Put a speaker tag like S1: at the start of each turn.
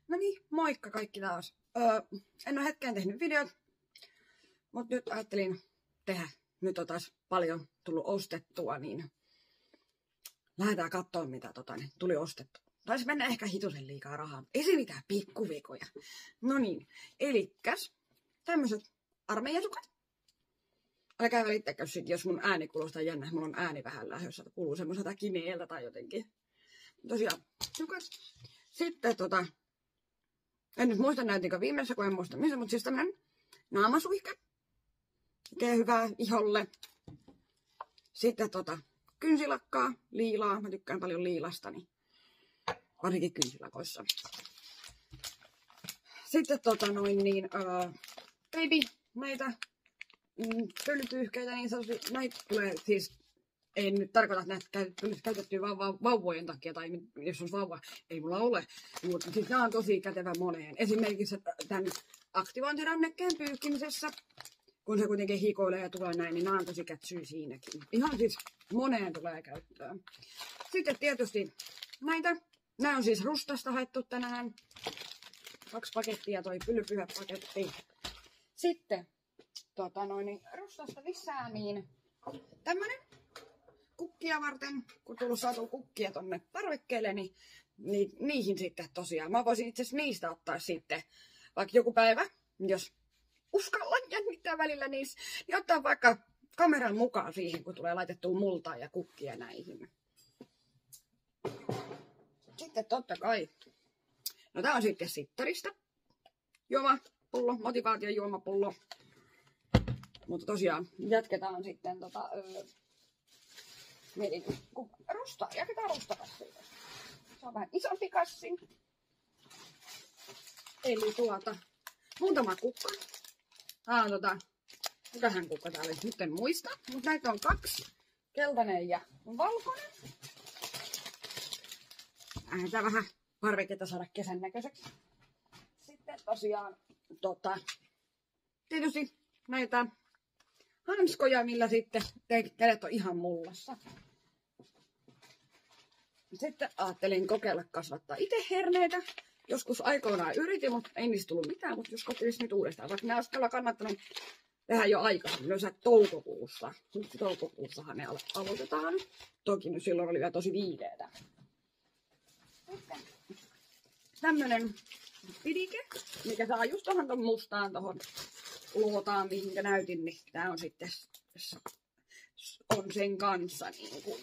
S1: No niin, moikka kaikki taas. En ole hetkeen tehnyt videot, mutta nyt ajattelin tehdä. Nyt on taas paljon tullut ostettua, niin lähdetään katsoa mitä tuli ostettua. Taisi mennä ehkä hitusen liikaa rahaa. Ei se mitään pikkuvikoja. No niin, elikkäs tämmöiset armeijasukat. Älkää välittäkö sit, jos mun ääni kuulostaa jännä. Mulla on ääni vähän lähdössä, että kuuluu semmoiselta kineeltä tai jotenkin. Tosiaan, sukat. Sitten en nyt muista näytinkö viimeisessä, kun en muista missä, mutta siis tämmönen naamasuihke. Tekee hyvää iholle. Sitten kynsilakkaa, liilaa. Mä tykkään paljon liilasta, niin varsinkin kynsilakoissa. Sitten baby, näitä pölytyyhkeitä, niin sanotusti, näitä tulee siis, en nyt tarkoita, että näitä käytettyä vauvojen takia, tai jos on vauva, ei mulla ole, mutta siis nämä on tosi kätevä moneen. Esimerkiksi tämän aktivointirannekkeen pyykkimisessä, kun se kuitenkin hikoilee ja tulee näin, niin nämä on tosi kätsyy siinäkin. Ihan siis moneen tulee käyttöön. Sitten tietysti näitä. Nämä on siis Rustasta haettu tänään. 2 pakettia toi pyllypyhäpaketti. Sitten Rustasta lisää niin tämmönen kukkia varten, kun tullut saatu kukkia tonne parvekkeelle, niin niihin sitten tosiaan. Mä voisin itse asiassa niistä ottaa sitten vaikka joku päivä, jos uskallan jännittää välillä niissä, niin ottaa vaikka kameran mukaan siihen, kun tulee laitettua multaa ja kukkia näihin. Sitten totta kai. No tää on sitten Sittarista. Juomapullo, motivaatiojuomapullo. Mutta tosiaan jatketaan sitten mietin, kun jatketaan rustakassia. Se on vähän isompi kassi. Eli muutama kukka. Tää on mikähän kukka tää oli, nyt en muista. Mutta näitä on 2. Keltainen ja valkoinen. Tää vähän parveketta saada kesän näköiseksi. Sitten tosiaan tietysti näitä hanskoja, millä sitten kädet on ihan mullassa. Sitten ajattelin kokeilla kasvattaa itse herneitä. Joskus aikoinaan yritin, mutta ei niistä tullut mitään, mutta jos kokeilisi nyt uudestaan. Vaikka nämä olisi kyllä kannattanut tehdä jo aikaisemmin, yleensä toukokuussa. Toukokuussahan ne aloitetaan. Toki nyt silloin oli vielä tosi viileetä. Tämmönen pidike, mikä saa just tuohon mustaan tohon luotaan, mihinkä näytin, niin tää on sitten on sen kanssa niin kuin